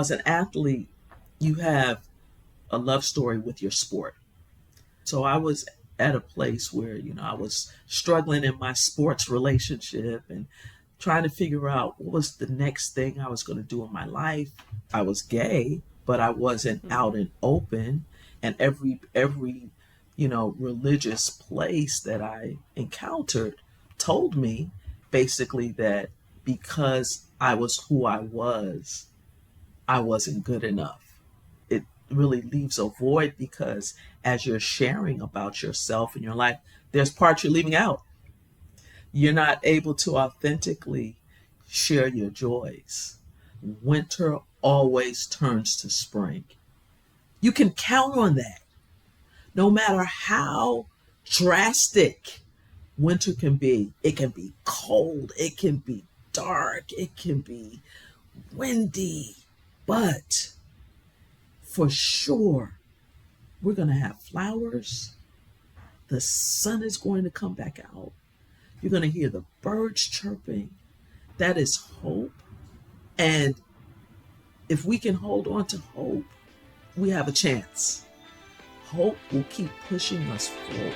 As an athlete, you have a love story with your sport. So I was at a place where, I was struggling in my sports relationship and trying to figure out what was the next thing I was going to do in my life. I was gay, but I wasn't out and open. And every religious place that I encountered told me basically that because I was who I wasn't good enough. It really leaves a void because as you're sharing about yourself and your life, there's parts you're leaving out. You're not able to authentically share your joys. Winter always turns to spring. You can count on that. No matter how drastic winter can be, it can be cold, it can be dark, it can be windy, but for sure, we're going to have flowers. The sun is going to come back out. You're going to hear the birds chirping. That is hope. And if we can hold on to hope, we have a chance. Hope will keep pushing us forward.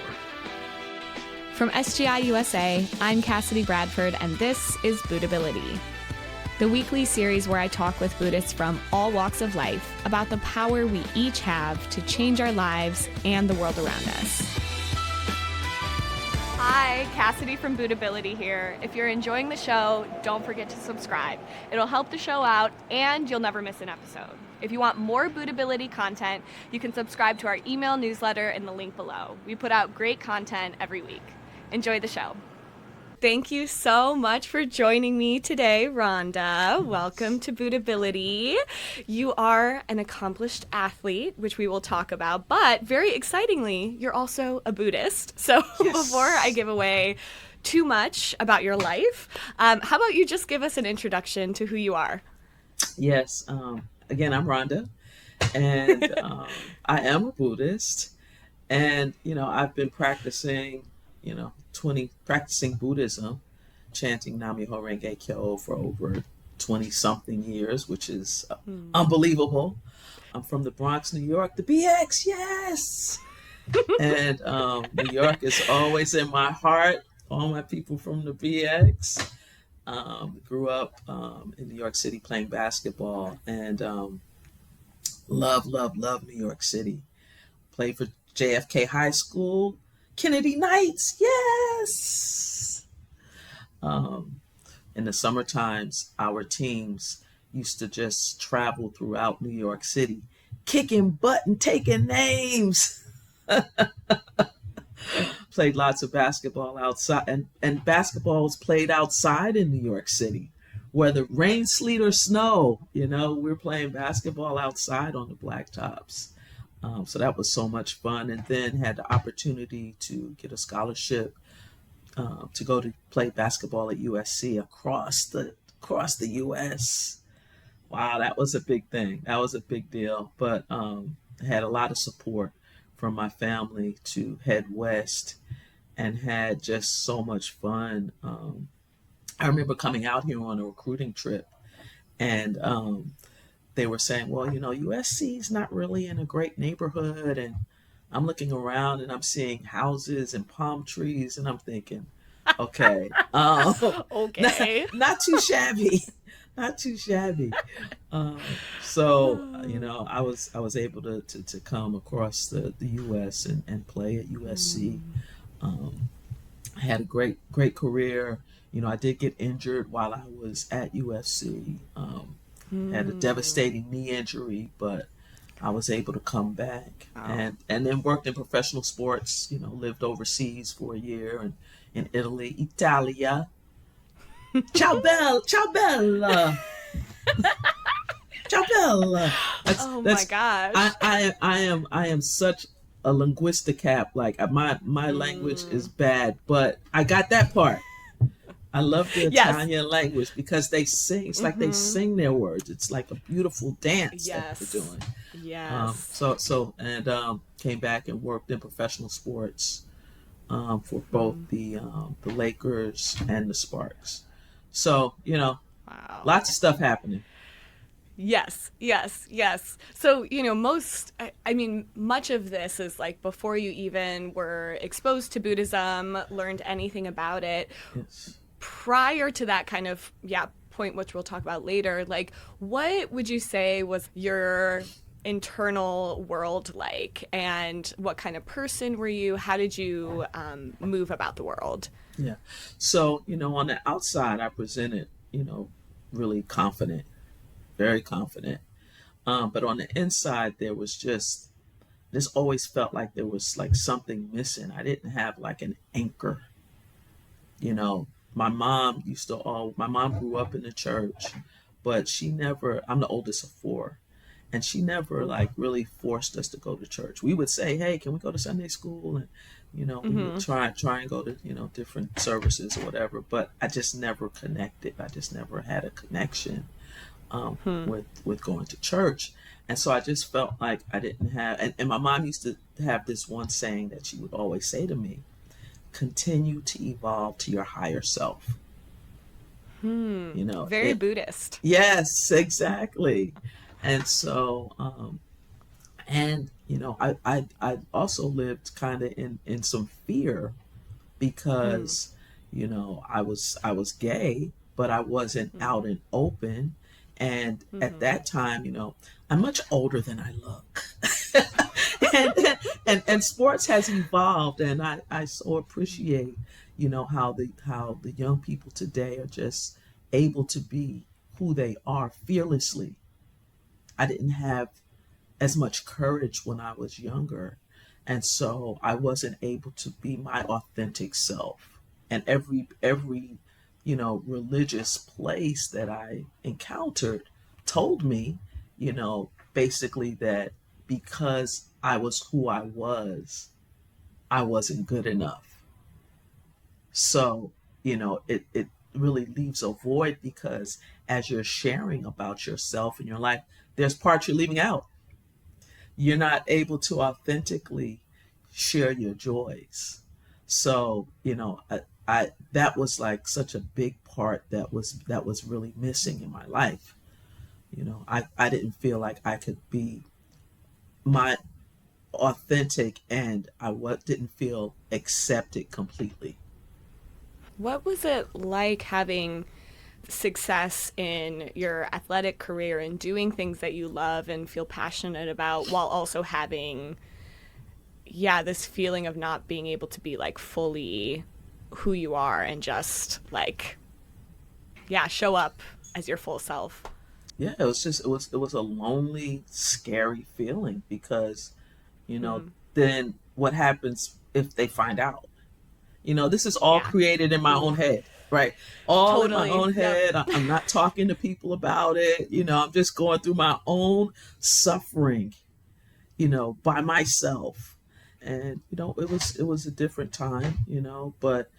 From SGI USA, I'm Cassidy Bradford, and this is Buddhability, the weekly series where I talk with Buddhists from all walks of life about the power we each have to change our lives and the world around us. Hi, Cassidy from Buddhability here. If you're enjoying the show, don't forget to subscribe. It'll help the show out, and you'll never miss an episode. If you want more Buddhability content, you can subscribe to our email newsletter in the link below. We put out great content every week. Enjoy the show. Thank you so much for joining me today, Rhonda. Welcome to Buddhability. You are an accomplished athlete, which we will talk about, but very excitingly, you're also a Buddhist. So yes. Before I give away too much about your life, how about you just give us an introduction to who you are? Yes. Again, I'm Rhonda, and I am a Buddhist, and, I've been practicing Buddhism, chanting Nam-myoho Renge Kyo for over 20-something years, which is unbelievable. I'm from the Bronx, New York, the BX, yes! And New York is always in my heart. All my people from the BX. Grew up in New York City playing basketball, and love New York City. Played for JFK High School, Kennedy Knights, yes! In the summer times, our teams used to just travel throughout New York City, kicking butt and taking names. Played lots of basketball outside, and basketball was played outside in New York City. Whether rain, sleet, or snow, we're playing basketball outside on the blacktops. So that was so much fun, and then had the opportunity to get a scholarship to go to play basketball at USC across the U.S. Wow, that was a big thing. That was a big deal. But I had a lot of support from my family to head west, and had just so much fun. I remember coming out here on a recruiting trip, and they were saying, well, USC is not really in a great neighborhood. And I'm looking around and I'm seeing houses and palm trees, and I'm thinking, okay, okay, not too shabby, not too shabby. So I was able to come across the U.S. and play at USC. I had a great career. I did get injured while I was at USC. Had a devastating knee injury, but I was able to come back. Wow. And then worked in professional sports, lived overseas for a year, and in Italy, Italia. Ciao bella. Ciao bella. My gosh. I am such a linguisticap. Like my language is bad, but I got that part. I love the Italian language because they sing. It's like they sing their words. It's like a beautiful dance that they're doing. Yes. Came back and worked in professional sports for both the Lakers and the Sparks. So, wow. Lots of stuff happening. Yes, yes, yes. So, I mean, much of this is like before you even were exposed to Buddhism, learned anything about it. Yes. Prior to that kind of, yeah, point, which we'll talk about later, like, what would you say was your internal world like? And what kind of person were you? How did you move about the world? Yeah. So, on the outside, I presented, really confident, very confident. But on the inside, there was just, this always felt like there was like something missing. I didn't have like an anchor. My mom grew up in the church, but she never, I'm the oldest of four, and she never like really forced us to go to church. We would say, hey, can we go to Sunday school? And, we would try and go to, different services or whatever, but I just never connected. I just never had a connection with going to church. And so I just felt like I didn't have, and my mom used to have this one saying that she would always say to me: continue to evolve to your higher self. Very It, Buddhist. yes, exactly. And so, and I also lived kind of in some fear because, I was gay, but I wasn't out and open. And at that time, I'm much older than I look. and, and sports has evolved, and I so appreciate, how the young people today are just able to be who they are fearlessly. I didn't have as much courage when I was younger. And so I wasn't able to be my authentic self. And every religious place that I encountered told me, basically that because I was who I wasn't good enough. So, it really leaves a void because as you're sharing about yourself and your life, there's parts you're leaving out. You're not able to authentically share your joys. So, I that was like such a big part that was really missing in my life. I didn't feel like I could be my authentic, and didn't feel accepted completely. What was it like having success in your athletic career and doing things that you love and feel passionate about while also having, yeah, this feeling of not being able to be like fully who you are and just like, yeah, show up as your full self? Yeah, it was a lonely, scary feeling because, then what happens if they find out? This is all Yeah. created in my own Ooh, head, right? All in my totally. own Yep. head. I'm not talking to people about it. I'm just going through my own suffering, by myself. And it was a different time, but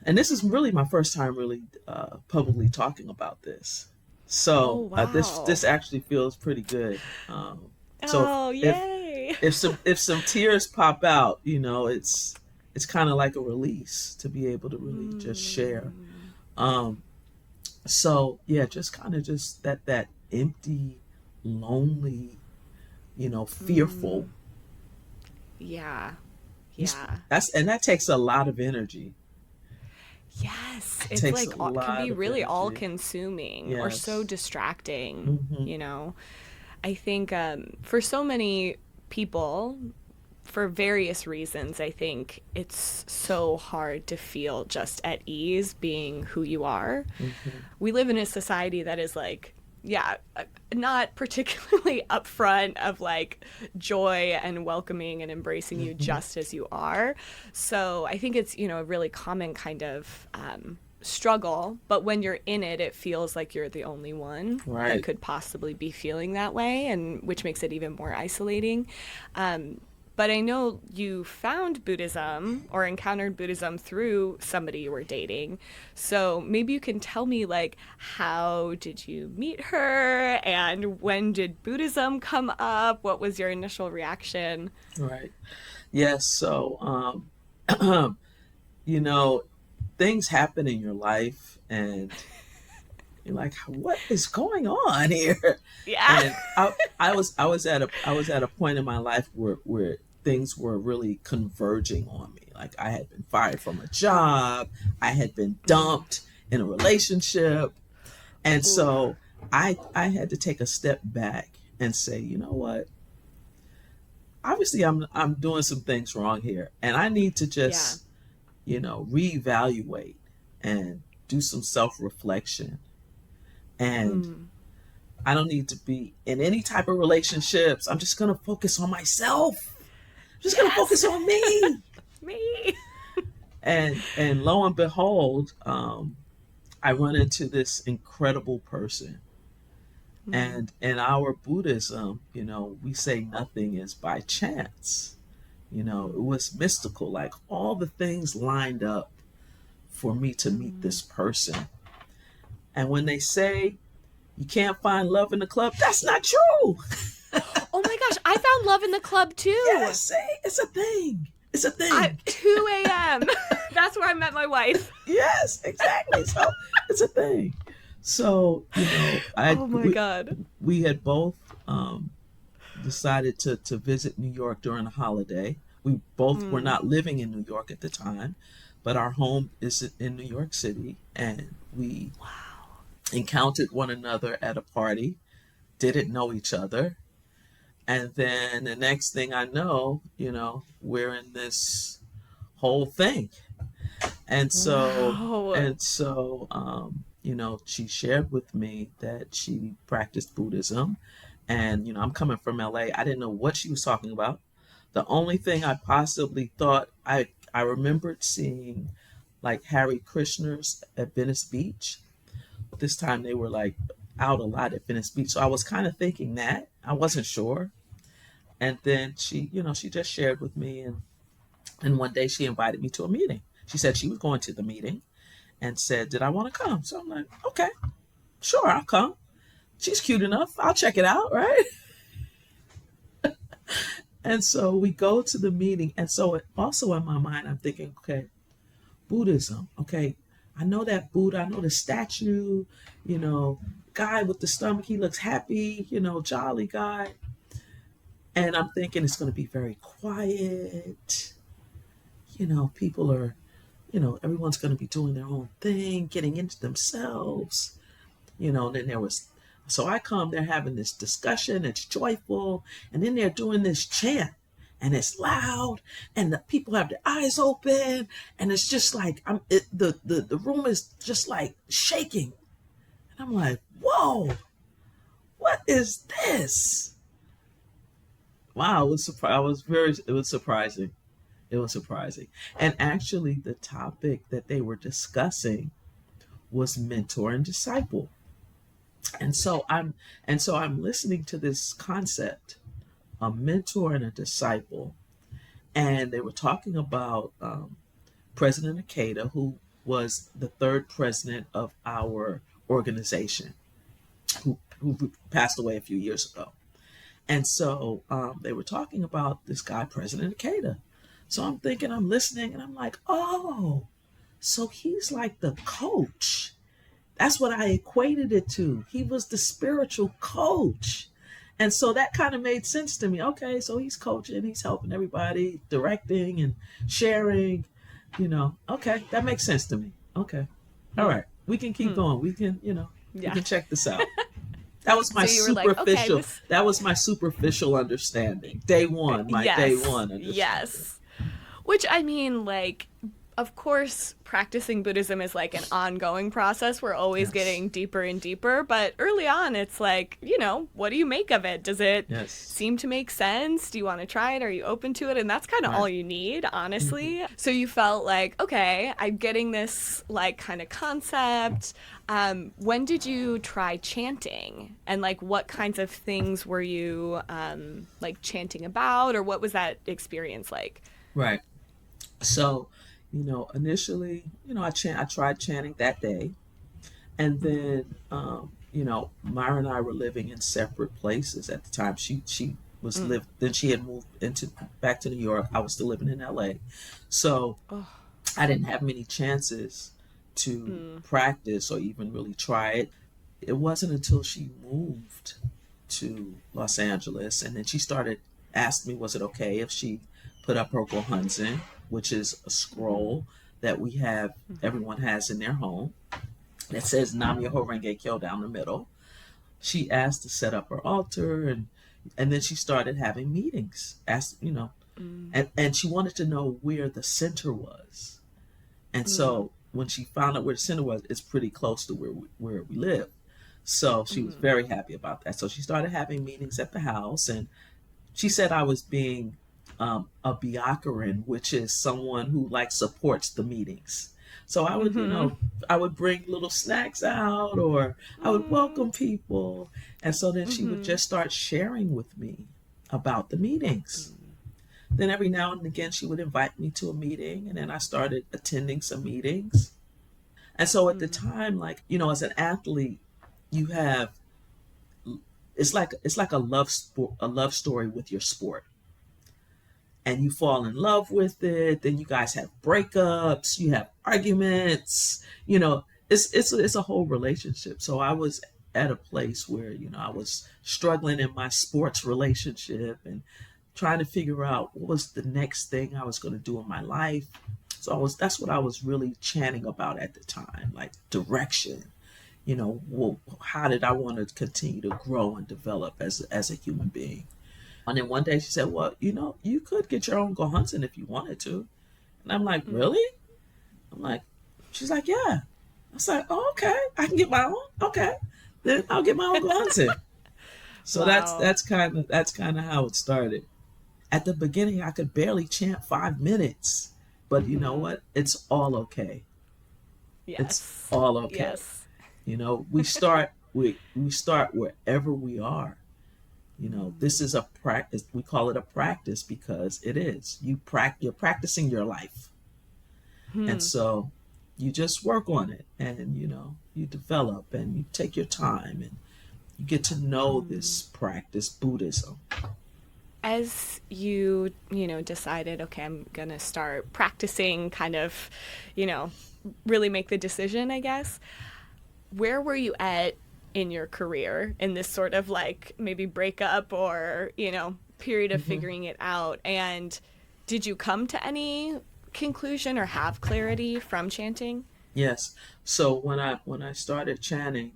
and this is really my first time really publicly talking about this. Oh, So this wow. actually feels pretty good. So Oh, if yay. if some tears pop out, it's kind of like a release to be able to really just share. Um, so yeah, just kind of just that empty, lonely, fearful. Yeah. You, Yeah. that takes a lot of energy. Yes, It it's takes like a can be lot of really all energy. consuming or so Yes. distracting, Hmm. you know. I think for so many people, for various reasons, I think it's so hard to feel just at ease being who you are. Hmm. We live in a society that is like, yeah, not particularly upfront of like joy and welcoming and embracing you Hmm. just as you are. So I think it's, a really common kind of struggle. But when you're in it, it feels like you're the only one that Right. could possibly be feeling that way, and which makes it even more isolating. But I know you found Buddhism or encountered Buddhism through somebody you were dating. So maybe you can tell me, like, how did you meet her and when did Buddhism come up? What was your initial reaction? Right. Yes. So, you know, things happen in your life, and You're like, what is going on here? Yeah. And I was at a point in my life where things were really converging on me. Like I had been fired from a job, I had been dumped in a relationship, and Ooh. so I had to take a step back and say, you know what? Obviously, I'm doing some things wrong here, and I need to Yeah. just reevaluate and do some self reflection. And Mm. I don't need to be in any type of relationships. I'm just gonna focus on myself. I'm just gonna Yes. focus on me. Me. And lo and behold, I run into this incredible person. Mm. And in our Buddhism, we say nothing is by chance. It was mystical. Like all the things lined up for me to meet Mm. this person. And when they say you can't find love in the club, that's not true. Oh my gosh, I found love in the club too. Yes, see, it's a thing. It's a At thing. 2 a.m. That's where I met my wife. Yes, exactly. So it's a thing. So I Oh my god. we had both decided to visit New York during the holiday. We both were Mm. not living in New York at the time, but our home is in New York City, and we encountered one another at a party. Didn't know each other, and then the next thing I know, we're in this whole thing. And so, Wow. she shared with me that she practiced Buddhism. And, I'm coming from LA. I didn't know what she was talking about. The only thing I possibly thought, I remembered seeing like Harry Krishner's at Venice Beach. This time they were like out a lot at Venice Beach. So I was kind of thinking that. I wasn't sure. And then she just shared with me, and one day she invited me to a meeting. She said she was going to the meeting and said, did I want to come? So I'm like, okay, sure, I'll come. She's cute enough. I'll check it out, right? And so we go to the meeting. And so also in my mind, I'm thinking, okay, Buddhism. Okay, I know that Buddha. I know the statue, guy with the stomach. He looks happy, jolly guy. And I'm thinking it's going to be very quiet. People are, everyone's going to be doing their own thing, getting into themselves. And then so I come, they're having this discussion, it's joyful, and then they're doing this chant, and it's loud, and the people have their eyes open, and it's just like, the room is just like shaking. And I'm like, whoa, what is this? Wow, it was surprising. It was surprising. And actually, the topic that they were discussing was mentor and disciple. And so I'm listening to this concept, a mentor and a disciple, and they were talking about President Akeda, who was the third president of our organization, who passed away a few years ago. And so they were talking about this guy, President Akeda. So I'm thinking, I'm listening, and I'm like, oh, so he's like the coach. That's what I equated it to. He was the spiritual coach. And so that kind of made sense to me. Okay, so he's coaching, he's helping everybody, directing and sharing. Okay, that makes sense to me. Okay. All right. We can keep going. We Yeah. can check this out. That was my So you were like, okay, superficial that was my superficial understanding. Day one, my day yes. one understanding. Yes. Which I mean, like, of course, practicing Buddhism is like an ongoing process. We're always Yes. getting deeper and deeper. But early on, it's like, what do you make of it? Does it Yes. seem to make sense? Do you want to try it? Are you open to it? And that's kind of Right. all you need, honestly. So you felt like, okay, I'm getting this like kind of concept. When did you try chanting? And like what kinds of things were you like chanting about? Or what was that experience like? Right. So, initially, I tried chanting that day, and then, Myra and I were living in separate places at the time. She was Mm. lived. Then she had moved into back to New York. I was still living in LA, so Oh. I didn't have many chances to Mm. practice or even really try it. It wasn't until she moved to Los Angeles and then she started asked me, was it okay if she put up her gohonzon, which is a scroll that we have, everyone has in their home, that says Nam Myoho Renge Kyo down the middle. She asked to set up her altar, and then she started having meetings. Asked, and she wanted to know where the center was. And so when she found out where the center was, it's pretty close to where we live. So she was very happy about that. So she started having meetings at the house, and she said I was being a biakaran, which is someone who like supports the meetings. So I would, I would bring little snacks out, or I would welcome people, and so then she would just start sharing with me about the meetings. Then every now and again she would invite me to a meeting, and then I started attending some meetings. And so at the time, like, as an athlete, you have it's like a love story with your sport, and you fall in love with it. Then you guys have breakups, you have arguments. It's a whole relationship. So I was at a place where I was struggling in my sports relationship and trying to figure out what was the next thing I was going to do in my life. So that's what I was really chanting about at the time, like direction. How did I want to continue to grow and develop as a human being? And then one day she said, well, you could get your own gohonzon if you wanted to. And I'm like, really? I'm like, she's like, yeah. I was like, oh, okay, I can get my own. Okay, then I'll get my own gohonzon. So Wow. that's kind of how it started. At the beginning, I could barely chant 5 minutes, but you know what? It's all okay. It's Yes. all okay. Yes. We start wherever we are. This is a practice. We call it a practice because it is. You're practicing your life, and so you just work on it, and you develop, and you take your time, and you get to know this practice, Buddhism. As you, decided, okay, I'm going to start practicing, kind of, really make the decision, I guess. Where were you at in your career in this sort of like maybe breakup or, period of figuring it out? And did you come to any conclusion or have clarity from chanting? Yes. So when I started chanting,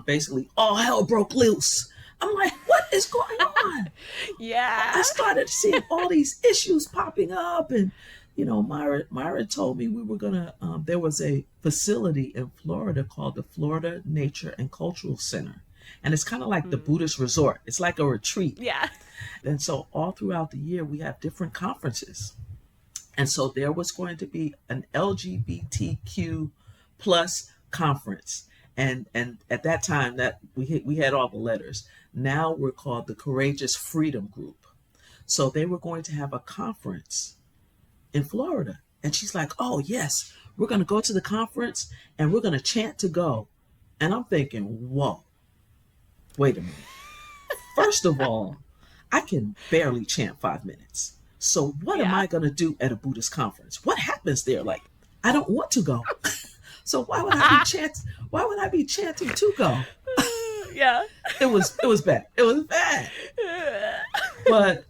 basically all hell broke loose. I'm like, what is going on? Yeah. I started seeing all these issues popping up, and Myra told me we were gonna. There was a facility in Florida called the Florida Nature and Cultural Center, and it's kind of like the Buddhist resort. It's like a retreat, Yeah. and so all throughout the year we have different conferences, and so there was going to be an LGBTQ plus conference, and at that time that we had all the letters. Now we're called the Courageous Freedom Group. So they were going to have a conference in Florida. And she's like, oh, yes, we're going to go to the conference and we're going to chant to go. And I'm thinking, whoa, wait a minute. First of all, I can barely chant 5 minutes. So what am Yeah. I going to do at a Buddhist conference? What happens there? Like, I don't want to go. So why would I be chanting to go? Yeah. It was bad. It was bad. But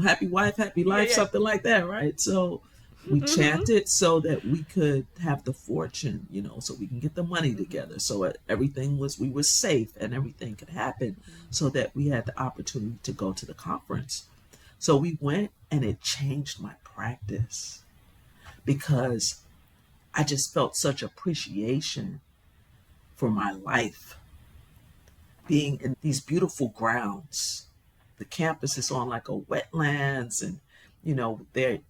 happy wife, happy life, Yeah. something like that, right? So we chanted so that we could have the fortune, so we can get the money together. So we were safe and everything could happen so that we had the opportunity to go to the conference. So we went, and it changed my practice because I just felt such appreciation for my life being in these beautiful grounds. The campus is on like a wetlands, and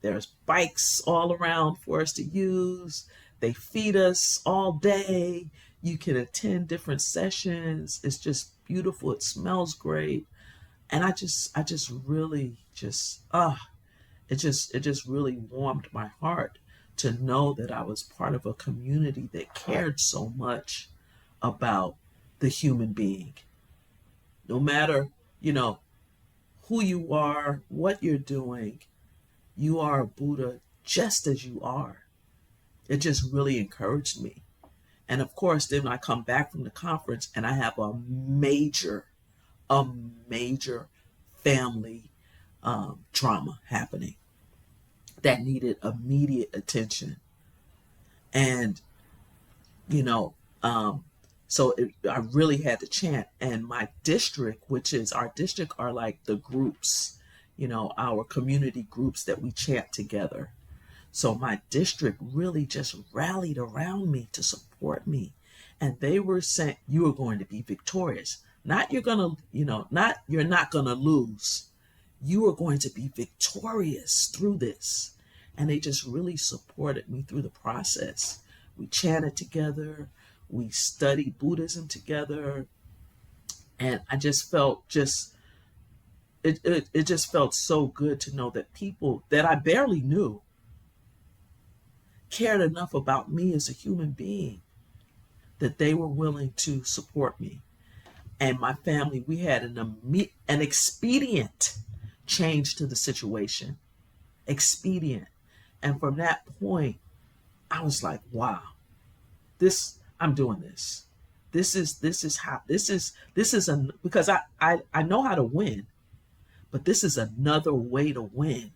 there's bikes all around for us to use. They feed us all day. You can attend different sessions. It's just beautiful. It smells great. And I just really it just really warmed my heart to know that I was part of a community that cared so much about the human being. No matter, who you are, what you're doing, you are a Buddha just as you are. It just really encouraged me. And of course, then I come back from the conference and I have a major family drama happening that needed immediate attention. And, you know, I really had to chant. And my district, which is our district, are like the groups, our community groups that we chant together. So my district really just rallied around me to support me. And they were saying, you are going to be victorious. Not not you're not gonna lose. You are going to be victorious through this. And they just really supported me through the process. We chanted together, we studied Buddhism together, and I just felt it just felt so good to know that people that I barely knew cared enough about me as a human being that they were willing to support me. And my family, we had an expedient change to the situation. Expedient. And from that point, I was like, wow, I'm doing this. This is how because I know how to win, but this is another way to win.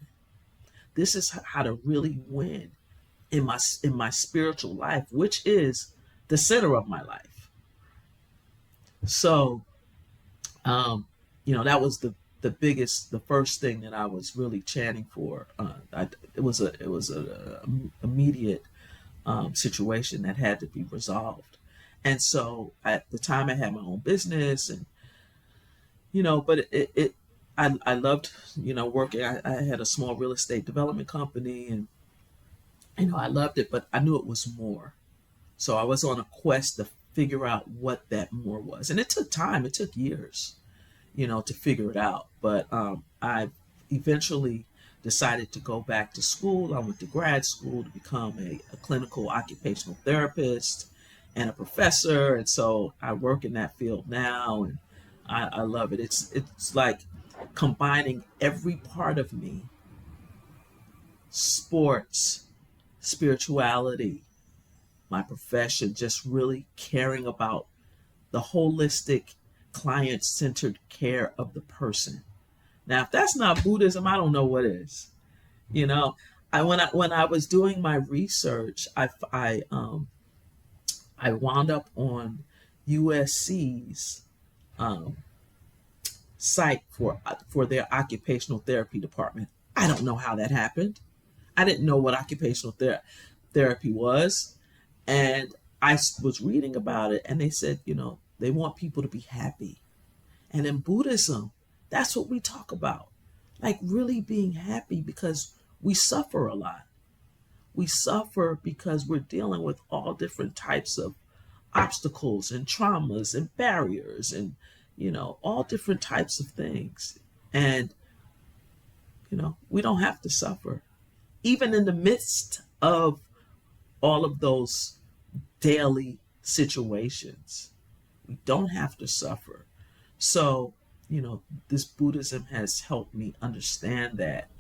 This is how to really win in my spiritual life, which is the center of my life. So, that was the first thing that I was really chanting for. It was a immediate situation that had to be resolved. And so at the time I had my own business, and but I loved working. I had a small real estate development company, and I loved it, but I knew it was more. So I was on a quest to figure out what that more was, and it took time. It took years, to figure it out. But I eventually decided to go back to school. I went to grad school to become a clinical occupational therapist and a professor. And so I work in that field now, and I love it. It's like combining every part of me: sports, spirituality, my profession, just really caring about the holistic, client-centered care of the person. Now, if that's not Buddhism, I don't know what is. You know, when I was doing my research, I wound up on USC's site for their occupational therapy department. I don't know how that happened. I didn't know what occupational therapy was, and I was reading about it, and they said, they want people to be happy. And in Buddhism, that's what we talk about. Like really being happy, because we suffer a lot. We suffer because we're dealing with all different types of obstacles and traumas and barriers and, all different types of things. And, we don't have to suffer. Even in the midst of all of those daily situations, we don't have to suffer. So, this Buddhism has helped me understand that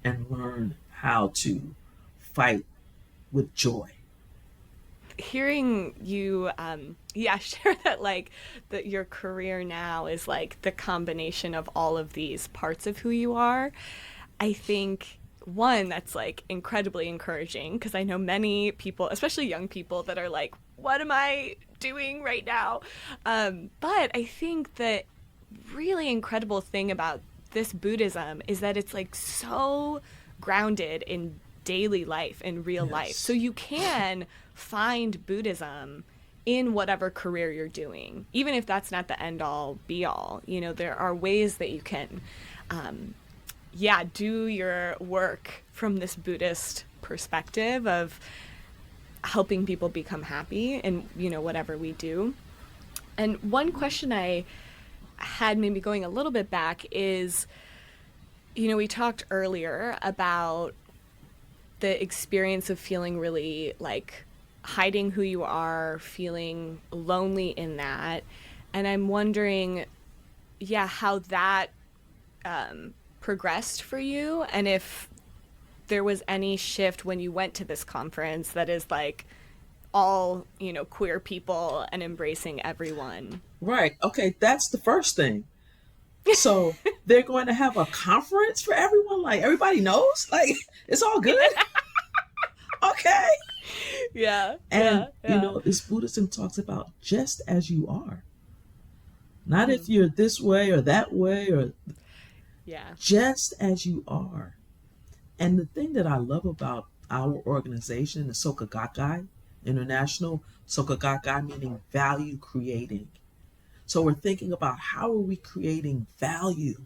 and learn how to fight with joy. Hearing you share that, like, that your career now is like the combination of all of these parts of who you are, I think one, that's like incredibly encouraging, because I know many people, especially young people, that are like, what am I doing right now? But I think that really incredible thing about this Buddhism is that it's like so grounded in daily life, in real life. So you can find Buddhism in whatever career you're doing, even if that's not the end all be all. There are ways that you can do your work from this Buddhist perspective of helping people become happy in, whatever we do. And one question I had, maybe going a little bit back, is, we talked earlier about the experience of feeling really like hiding who you are, feeling lonely in that. And I'm wondering, how that progressed for you, and if there was any shift when you went to this conference that is like all, queer people and embracing everyone. Right. Okay, that's the first thing. So they're going to have a conference for everyone, like everybody knows, like it's all good. Okay. Yeah, And yeah, yeah. this Buddhism talks about just as you are. Not Mm, if you're this way or that way, or yeah. just as you are. And the thing that I love about our organization, the Soka Gakkai International, Soka Gakkai meaning value creating. So we're thinking about how are we creating value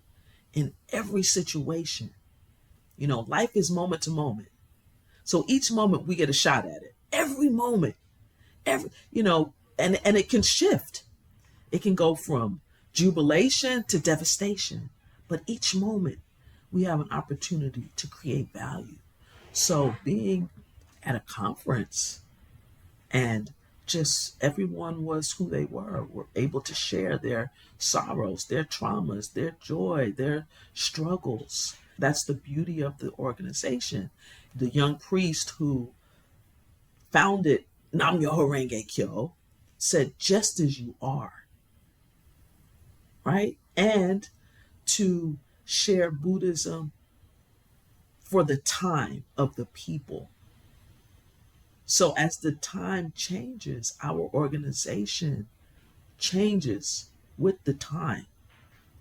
in every situation. Life is moment to moment. So each moment we get a shot at it. Every moment, and it can shift. It can go from jubilation to devastation. But each moment we have an opportunity to create value. So being at a conference and just everyone was who they were able to share their sorrows, their traumas, their joy, their struggles. That's the beauty of the organization. The young priest who founded Nam Myoho Renge Kyo said, just as you are, right? And to share Buddhism for the time of the people. So as the time changes, our organization changes with the time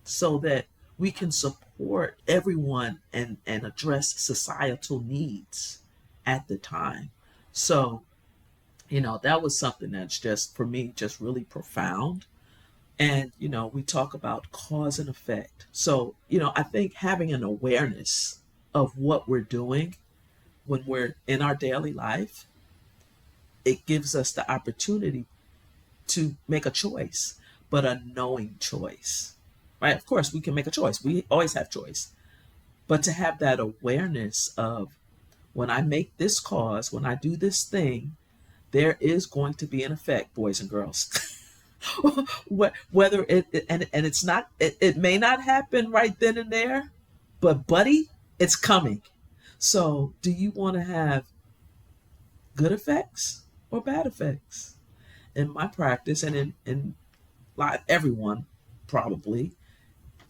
so that we can support everyone and address societal needs at the time. So, that was something that's just, for me, just really profound. And, we talk about cause and effect. So, I think having an awareness of what we're doing when we're in our daily life, it gives us the opportunity to make a choice, but a knowing choice, right? Of course, we can make a choice. We always have choice. But to have that awareness of when I make this cause, when I do this thing, there is going to be an effect, boys and girls. Whether and it's not, it may not happen right then and there, but buddy, it's coming. So do you want to have good effects or bad effects? In my practice and in live, everyone probably,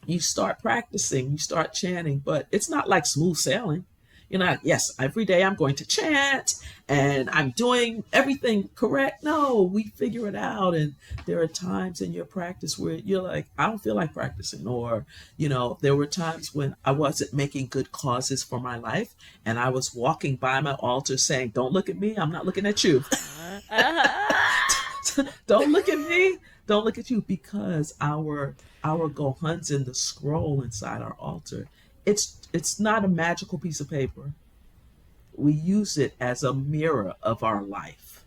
you start practicing, you start chanting, but it's not like smooth sailing. Yes, every day I'm going to chant and I'm doing everything correct. No, we figure it out. And there are times in your practice where you're like, I don't feel like practicing. Or, there were times when I wasn't making good causes for my life. And I was walking by my altar saying, don't look at me. I'm not looking at you. Don't look at me. Don't look at you, because our gohonzon, the scroll inside our altar, it's not a magical piece of paper. We use it as a mirror of our life,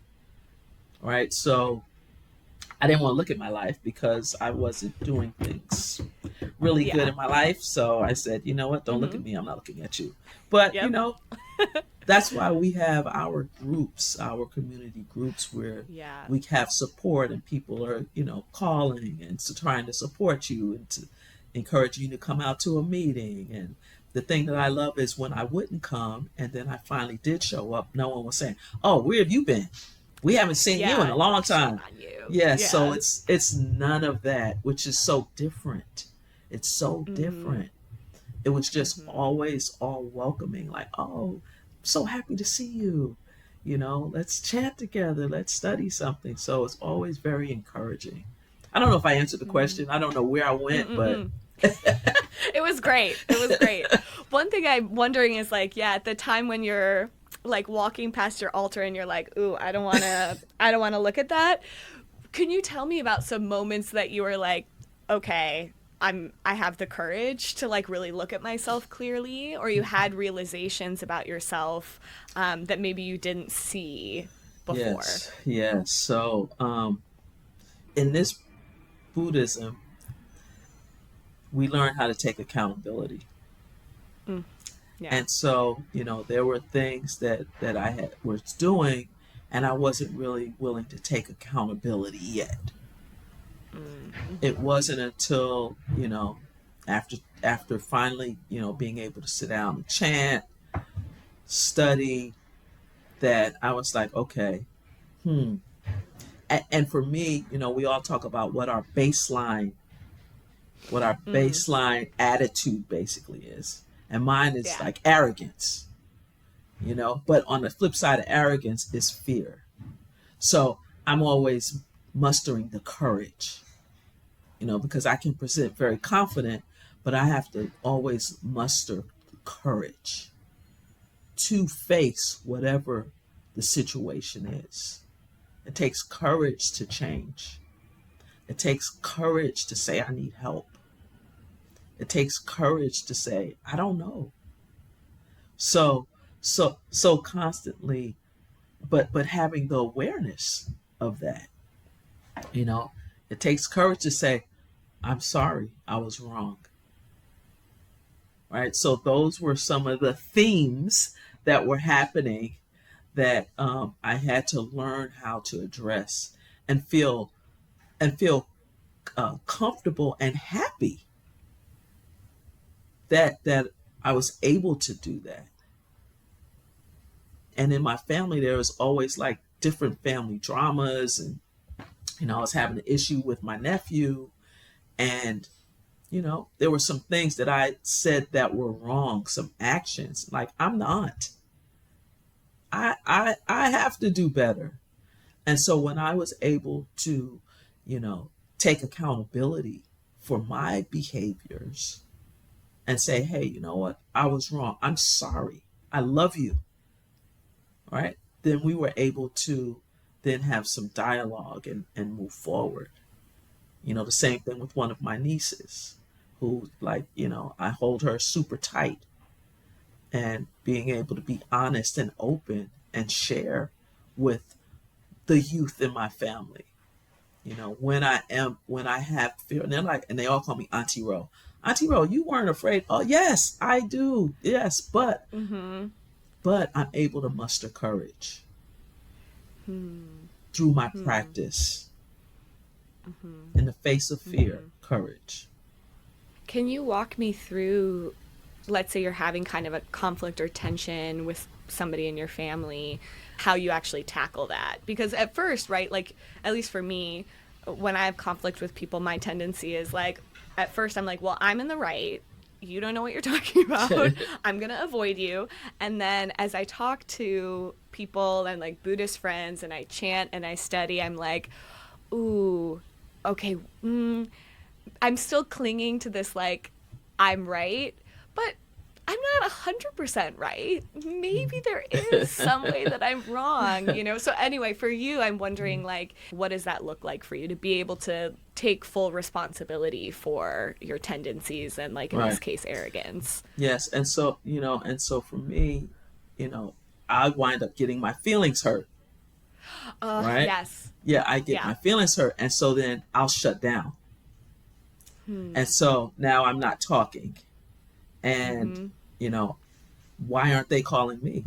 right? So I didn't want to look at my life because I wasn't doing things really good Yeah. in my life. So I said, you know what? Don't look at me. I'm not looking at you. But Yep. that's why we have our groups, our community groups, where Yeah. we have support and people are, calling and trying to support you and to encourage you to come out to a meeting. And the thing that I love is when I wouldn't come and then I finally did show up, no one was saying, oh, where have you been? We haven't seen you in Yeah. a long Like, shame time. on you. Yeah, so Yeah. it's none of that, which is so different. It's so different. It was just always all welcoming, like, oh, so happy to see you. Let's chat together, let's study something. So it's always very encouraging. I don't know if I answered the question. I don't know where I went, but It was great. It was great. One thing I'm wondering is like, yeah, at the time when you're like walking past your altar and you're like, ooh, I don't want to look at that. Can you tell me about some moments that you were like, okay, I have the courage to like really look at myself clearly, or you had realizations about yourself that maybe you didn't see before? yes. So in this Buddhism, we learn how to take accountability. Yeah. And so, there were things that I was doing, and I wasn't really willing to take accountability yet. It wasn't until, after finally, being able to sit down and chant, study, that I was like, okay, Hmm. And for me, we all talk about what our Mm, baseline attitude basically is. And mine is yeah. like arrogance, but on the flip side of arrogance is fear. So I'm always mustering the courage, because I can present very confident, but I have to always muster courage to face whatever the situation is. It takes courage to change. It takes courage to say, I need help. It takes courage to say, I don't know. So, so constantly, but having the awareness of that, you know, it takes courage to say, I'm sorry, I was wrong. Right. So those were some of the themes that were happening that I had to learn how to address and feel comfortable and happy that I was able to do that. And in my family, there was always like different family dramas, and I was having an issue with my nephew, and there were some things that I said that were wrong, some actions. Like, I'm not. I have to do better. And so when I was able to, you know, take accountability for my behaviors and say, hey, you know what? I was wrong. I'm sorry. I love you. Right? Then we were able to then have some dialogue and move forward. The same thing with one of my nieces who, like, I hold her super tight, and being able to be honest and open and share with the youth in my family. When I have fear, and they're like, and they all call me Auntie Ro. Auntie Ro, you weren't afraid. Oh, yes, I do. Yes, Mm-hmm. but I'm able to muster courage Hmm. through my Hmm. practice Mm-hmm. in the face of fear, Mm-hmm. courage. Can you walk me through, let's say you're having kind of a conflict or tension with somebody in your family, how you actually tackle that? Because at first, right, like, at least for me, when I have conflict with people, my tendency is like, at first I'm like, well, I'm in the right. You don't know what you're talking about. I'm going to avoid you. And then as I talk to people and like Buddhist friends and I chant and I study, I'm like, ooh, okay, I'm still clinging to this, like, I'm right, but I'm not 100% right. Maybe there is some way that I'm wrong. So anyway, for you, I'm wondering, like, what does that look like for you to be able to take full responsibility for your tendencies and, like, in this Right. case, arrogance? Yes. And so for me, you know, I wind up getting my feelings hurt. Right. Yes. Yeah, I get Yeah. my feelings hurt. And so then I'll shut down. And Hmm. so now I'm not talking. And, Mm-hmm. you know, why aren't they calling me?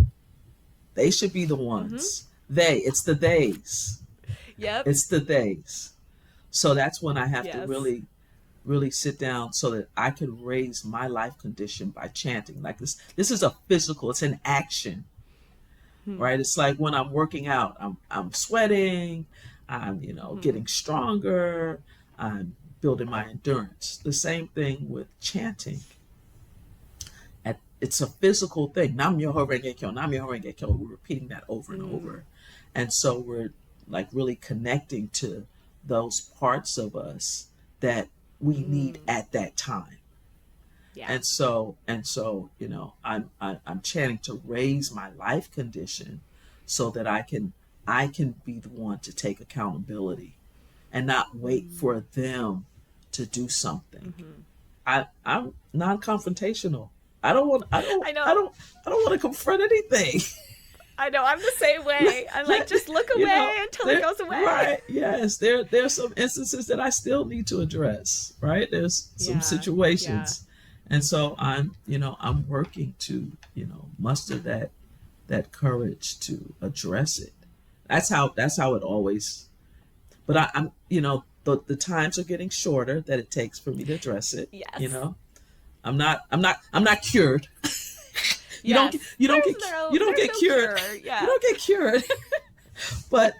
They should be the Mm-hmm. ones. It's the theys. Yep. It's the theys. So that's when I have to Yes. really, really sit down so that I can raise my life condition by chanting. Like this is a physical, it's an action, Hmm. right? It's like when I'm working out, I'm sweating, I'm, Mm-hmm. getting stronger, I'm building my endurance. The same thing with chanting. It's a physical thing. Nam myoho renge kyo, nam myoho renge kyo. We're repeating that over and Mm. over. And so we're like really connecting to those parts of us that we need Mm. at that time. Yeah. I'm chanting to raise my life condition so that I can be the one to take accountability and not wait Mm. for them to do something. Mm-hmm. I'm non-confrontational. I don't want I don't I I know. don't I don't want to confront anything. I know, I'm the same let, way. I'm like, let just look you know away until it there goes away. right, yes, there's some instances that I still need to address, right? There's some Yeah, yeah. situations, and so I'm working to muster that courage to address it. That's how it always. But the times are getting shorter that it takes for me to address it. Yes. I'm not cured. you don't Yes. get you don't get you don't There's get no cured. cure. You Yeah. don't get cured. but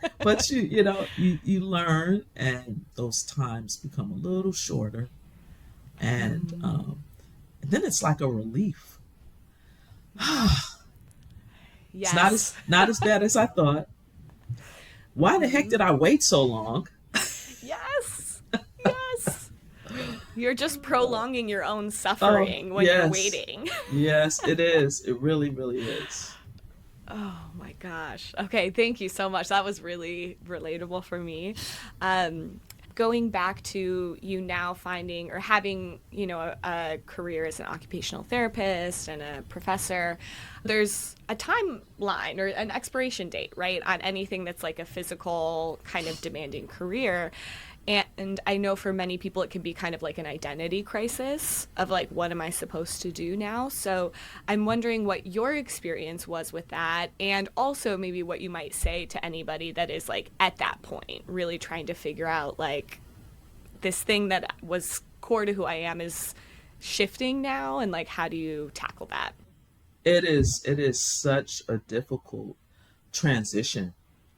you learn, and those times become a little shorter, and then it's like a relief. It's Yes. not as bad as I thought. Why the heck did I wait so long? Yes. Yes. You're just prolonging your own Oh, suffering when you're yes. waiting. Yes, it is. It really, really is. Oh my gosh. Okay, thank you so much. That was really relatable for me. Going back to you now finding or having, a career as an occupational therapist and a professor, there's a timeline or an expiration date, right, on anything that's like a physical kind of demanding career. And I know for many people it can be kind of like an identity crisis of like, what am I supposed to do now? So I'm wondering what your experience was with that, and also maybe what you might say to anybody that is like at that point, really trying to figure out like this thing that was core to who I am is shifting now, and like, how do you tackle that? It is such a difficult transition.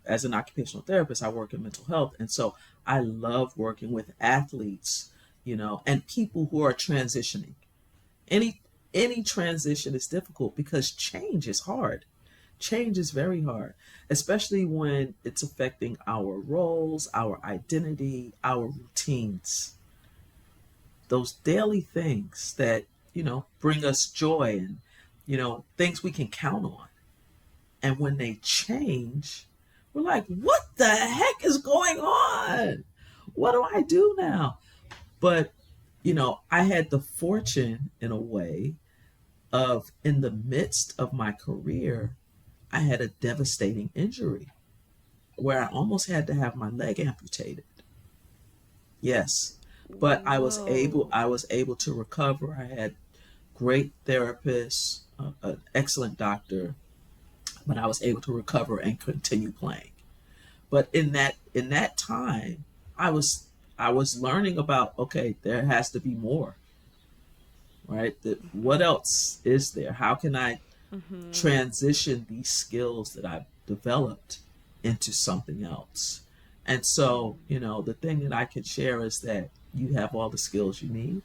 As an occupational therapist, I work in mental health, and so I love working with athletes, and people who are transitioning. Any any transition is difficult because change is hard. Change is very hard, especially when it's affecting our roles, our identity, our routines, those daily things that, bring us joy and, things we can count on. And when they change, we're like, what the heck is going on? What do I do now? But, I had the fortune in a way of, in the midst of my career, I had a devastating injury where I almost had to have my leg amputated. Yes. But Whoa. I was able to recover. I had great therapists, an excellent doctor, but I was able to recover and continue playing. But in that time, I was I was learning about, okay, there has to be more, right? What else is there? How can I transition these skills that I've developed into something else? And so, the thing that I can share is that you have all the skills you need,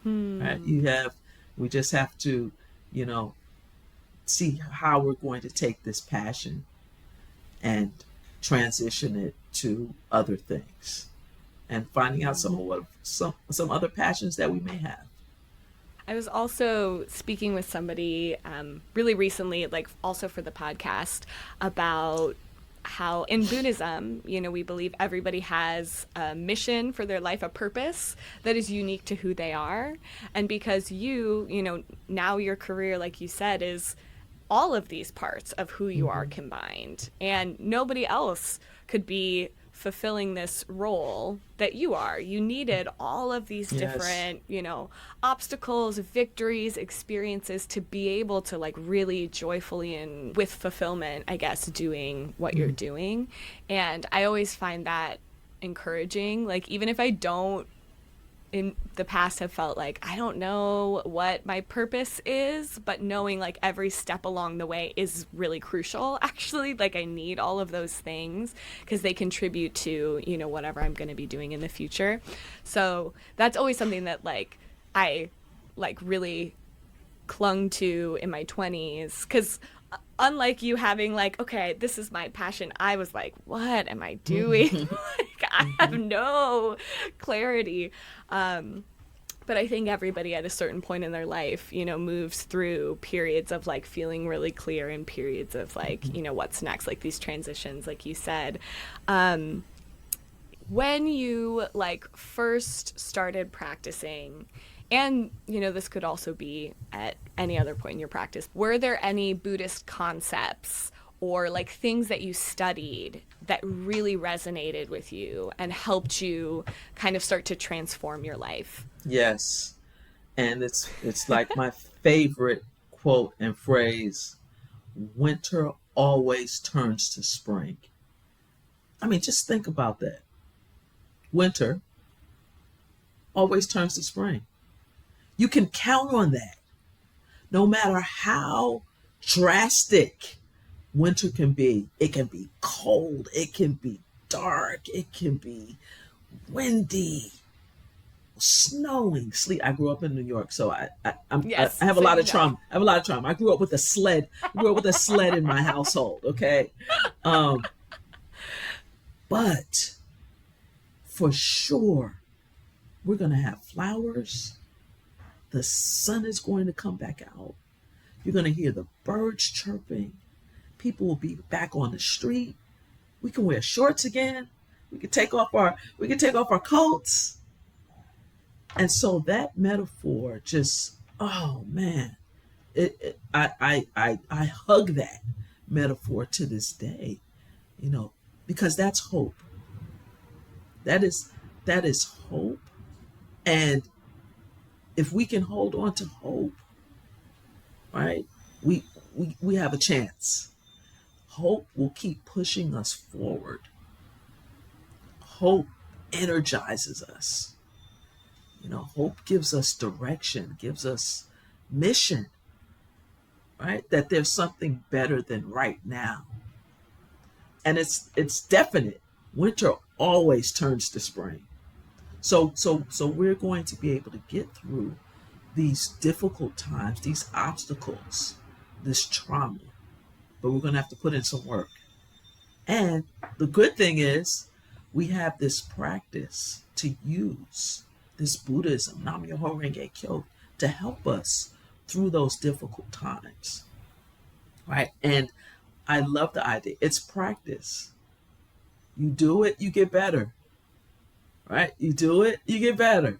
right? We just have to, you know, see how we're going to take this passion and transition it to other things, and finding out some other passions that we may have. I was also speaking with somebody really recently, like also for the podcast, about how in Buddhism, we believe everybody has a mission for their life, a purpose that is unique to who they are. And because now your career, like you said, is all of these parts of who you are Mm-hmm. combined. And nobody else could be fulfilling this role that you are. You needed all of these Yes. different, obstacles, victories, experiences to be able to like really joyfully and with fulfillment, I guess, doing what you're Mm-hmm. doing. And I always find that encouraging. Like, even if I don't in the past have felt like I don't know what my purpose is, but knowing like every step along the way is really crucial. Actually, like I need all of those things because they contribute to, whatever I'm going to be doing in the future. So that's always something that like I like really clung to in my 20s, because unlike you having like, okay, this is my passion, I was like, what am I doing? Mm-hmm. Like, I have Mm-hmm. no clarity. But I think everybody at a certain point in their life, moves through periods of like feeling really clear and periods of like, what's next, like these transitions, like you said. When you like first started practicing, and this could also be at any other point in your practice, were there any Buddhist concepts or like things that you studied that really resonated with you and helped you kind of start to transform your life? Yes. And it's like my favorite quote and phrase: winter always turns to spring. I mean, just think about that. Winter always turns to spring. You can count on that, no matter how drastic, winter it can be cold, it can be dark, it can be windy, snowing, sleet. I grew up in New York, so I Yes, have a so lot you of know. trauma. I have a lot of trauma. I grew up with a sled. I grew up with a sled in my household. Okay, um, but for sure, we're gonna have flowers. The sun is going to come back out. You're gonna hear the birds chirping. People will be back on the street. We can wear shorts again. We can take off our coats. And so that metaphor just, oh man, I hug that metaphor to this day, you know, because that's hope. That is hope. And if we can hold on to hope, right, we we have a chance. Hope will keep pushing us forward. Hope energizes us. You know, hope gives us direction, gives us mission, right? That there's something better than right now. And it's definite. Winter always turns to spring. So we're going to be able to get through these difficult times, these obstacles, this trauma. But we're going to have to put in some work. And the good thing is we have this practice to use, this Buddhism, Nam-myoho Renge Kyo, to help us through those difficult times, right? And I love the idea. It's practice. You do it, you get better, right? You do it, you get better.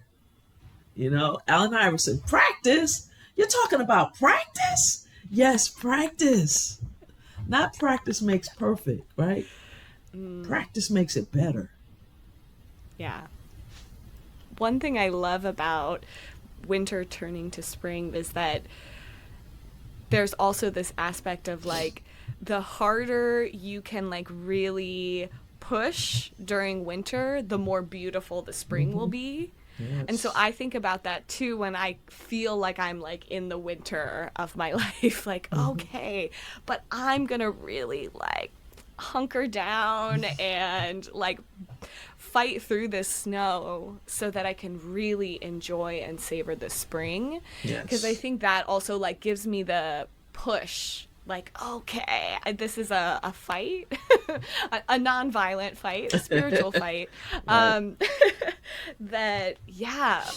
You know, Allen Iverson, practice? You're talking about practice? Yes, practice. Not practice makes perfect, right? Practice makes it better. Yeah. One thing I love about winter turning to spring is that there's also this aspect of like the harder you can like really push during winter, the more beautiful the spring will be. And so Yes. I think about that too when I feel like I'm like in the winter of my life, like, okay, but I'm gonna really like hunker down and like fight through this snow so that I can really enjoy and savor the spring. Because I Yes. think that also like gives me the push, like, okay, this is a fight, a non-violent fight, a spiritual fight, Right. um, that, yeah,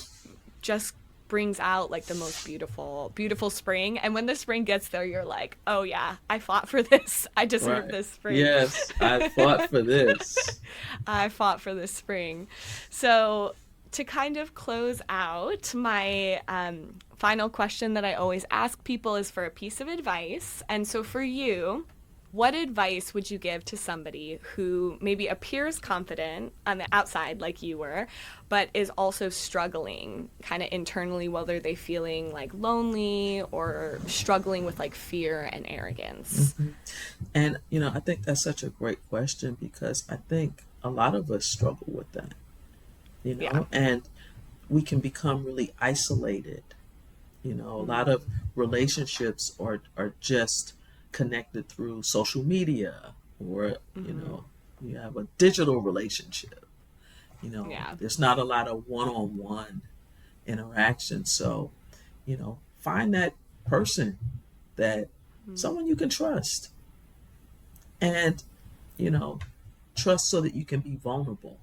just brings out like the most beautiful spring. And when the spring gets there, you're like, oh yeah, I fought for this. I deserve Right. this spring. Yes, I fought for this. I fought for this spring. So, to kind of close out, my final question that I always ask people is for a piece of advice. And so, for you, what advice would you give to somebody who maybe appears confident on the outside, like you were, but is also struggling kind of internally, whether they feeling like lonely or struggling with like fear and arrogance? And, you know, I think that's such a great question because I think a lot of us struggle with that, you Yeah. know, and we can become really isolated. You know, a lot of relationships are just connected through social media or, you know, you have a digital relationship. You know, Yeah. there's not a lot of one on one interaction. So, you know, find that person that someone you can trust and, you know, trust so that you can be vulnerable.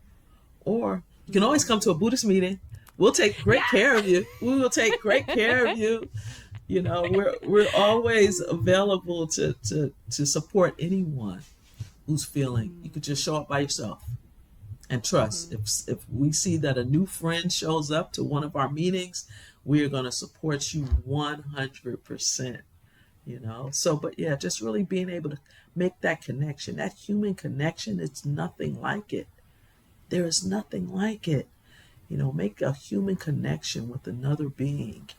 Or you can always come to a Buddhist meeting. We'll take great care of you. We will take great care of you. You know, we're always available to support anyone who's feeling. You could just show up by yourself and trust. If we see that a new friend shows up to one of our meetings, we are going to support you 100%. You know, so but yeah, just really being able to make that connection, that human connection. It's nothing like it. There is nothing like it. You know, make a human connection with another being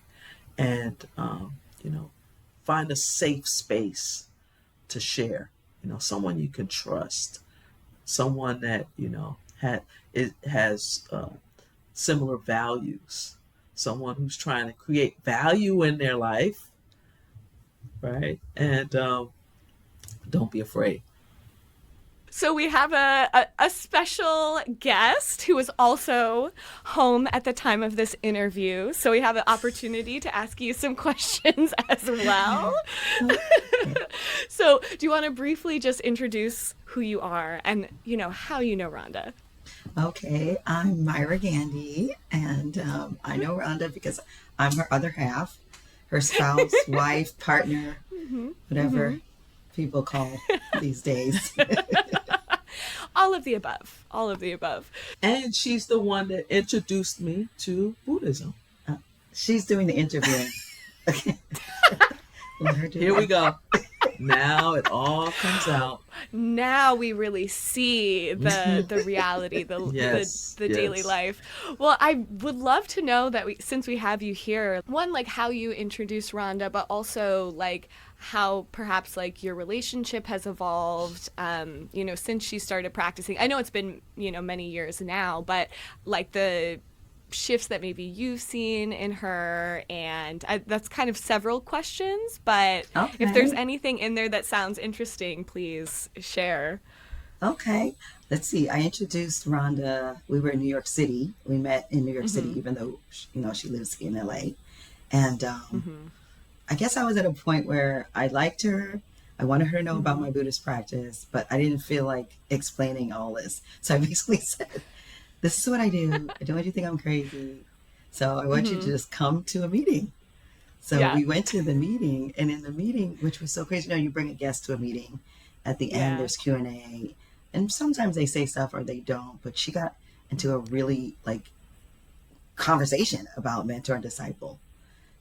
and, you know, find a safe space to share. You know, someone you can trust, someone that, you know, has similar values, someone who's trying to create value in their life, right? And don't be afraid. So we have a special guest who is also home at the time of this interview. So we have an opportunity to ask you some questions as well. So do you want to briefly just introduce who you are and, how you know Rhonda? Okay, I'm Myra Gandy, and I know Rhonda because I'm her other half, her spouse, wife, partner, whatever people call these days. All of the above. All of the above. And she's the one that introduced me to Buddhism. She's doing the interviewing. Okay. Let her do Here that. we go. Now it all comes out. Now we really see the reality, Yes, the daily yes. life. Well, I would love to know that since we have you here, one, like how you introduced Rhonda, but also like how perhaps like your relationship has evolved, since she started practicing. I know it's been, many years now, but like the shifts that maybe you've seen in her, and that's kind of several questions, but Okay. if there's anything in there that sounds interesting, please share. Okay, let's see. I introduced Rhonda. We were in New York City. We met in New York City, even though she lives in LA. And I guess I was at a point where I liked her. I wanted her to know about my Buddhist practice, but I didn't feel like explaining all this. So I basically said, "This is what I do. I don't want you to think I'm crazy. So I want you to just come to a meeting." So Yeah. we went to the meeting, and in the meeting, which was so crazy, you bring a guest to a meeting. At the end, there's Q&A, and sometimes they say stuff or they don't. But she got into a really conversation about mentor and disciple,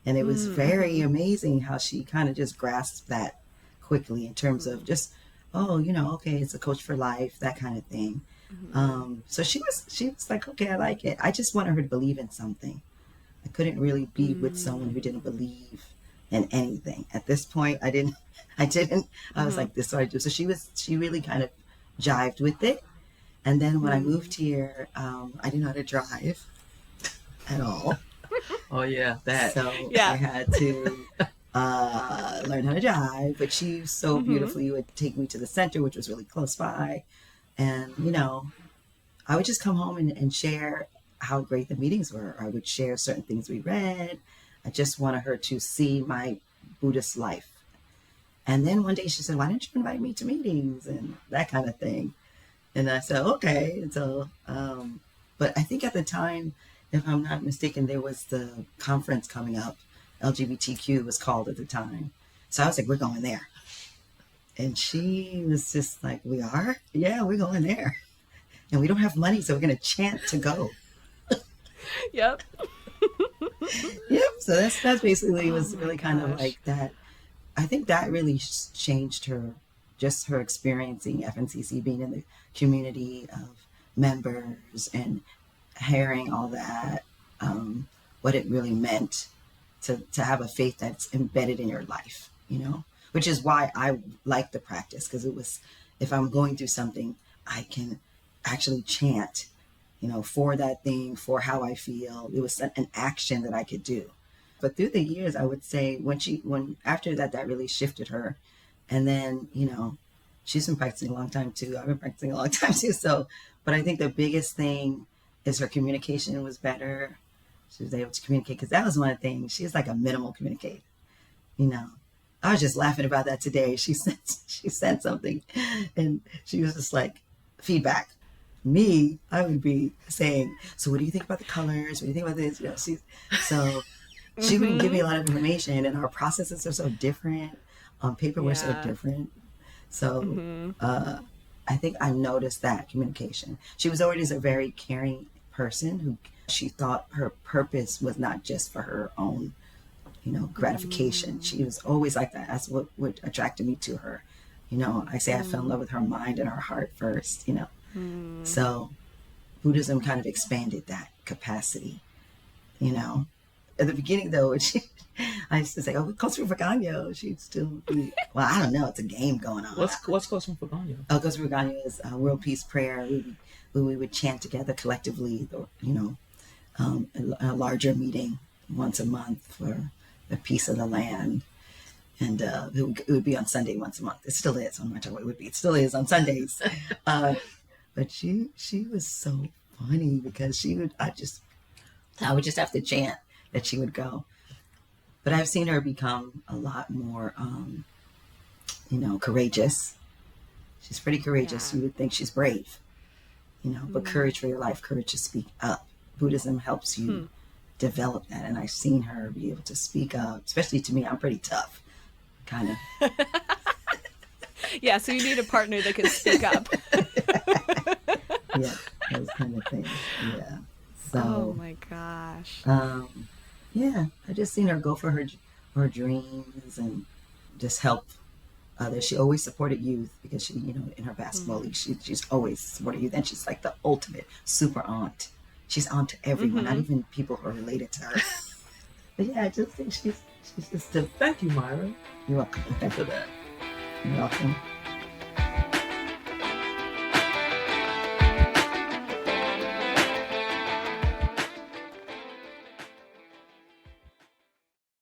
and it was very amazing how she kind of just grasped that quickly in terms of just, okay, it's a coach for life, that kind of thing. So she was like, okay, I like it. I just wanted her to believe in something. I couldn't really be with someone who didn't believe in anything. At this point, I was like, this is what I do. So she really kind of jived with it. And then when I moved here, I didn't know how to drive at all. Oh yeah, that. So I had to learn how to drive, but she so beautifully would take me to the center, which was really close by. And, I would just come home and share how great the meetings were. I would share certain things we read. I just wanted her to see my Buddhist life. And then one day she said, "Why don't you invite me to meetings?" and that kind of thing. And I said, okay. And so, but I think at the time, if I'm not mistaken, there was the conference coming up. LGBTQ was called at the time. So I was like, "We're going there." And she was just like, "We are? Yeah, we're going there. And we don't have money, so we're going to chant to go." Yep. Yep. So that's basically was really kind of like that. I think that really changed her, just her experiencing FNCC, being in the community of members and hearing all that, what it really meant to have a faith that's embedded in your life, which is why I like the practice, because it was, if I'm going through something, I can actually chant, for that thing, for how I feel. It was an action that I could do. But through the years, I would say when after that really shifted her. And then, she's been practicing a long time too. I've been practicing a long time too. So, but I think the biggest thing is her communication was better. She was able to communicate, because that was one of the things. She's like a minimal communicator, I was just laughing about that today. She sent something, and she was just like, feedback. Me, I would be saying, "So what do you think about the colors? What do you think about this?" She wouldn't give me a lot of information, and our processes are so different. On paper, we're so different. So I think I noticed that communication. She was always a very caring person who she thought her purpose was not just for her own, gratification. She was always like that. That's what attracted me to her. I say I fell in love with her mind and her heart first, So Buddhism kind of expanded that capacity, At the beginning, though, I used to say, "Oh, Kosru Faganyo." She'd still be, well, I don't know. It's a game going on. What's Kosru Faganyo? Kosru Faganyo is a world peace prayer. We would chant together collectively, a larger meeting once a month for the peace of the land. and it would be on Sunday once a month. It still is. I'm not sure what it would be. It still is on Sundays. But she was so funny because I would just have to chant that she would go. But I've seen her become a lot more, courageous. She's pretty courageous. Yeah. You would think she's brave, but courage for your life, courage to speak up. Buddhism helps you develop that. And I've seen her be able to speak up, especially to me. I'm pretty tough, kind of. Yeah, so you need a partner that can speak up. Yeah, those kind of things. Yeah. So, oh my gosh. Yeah, I just seen her go for her dreams and just help others. She always supported youth because she, in her basketball league, she's always supported youth, and she's like the ultimate super aunt. She's aunt to everyone, not even people who are related to her. But yeah, I just think she's just a. Thank you, Myra. You're welcome. Thank you for that. You're welcome.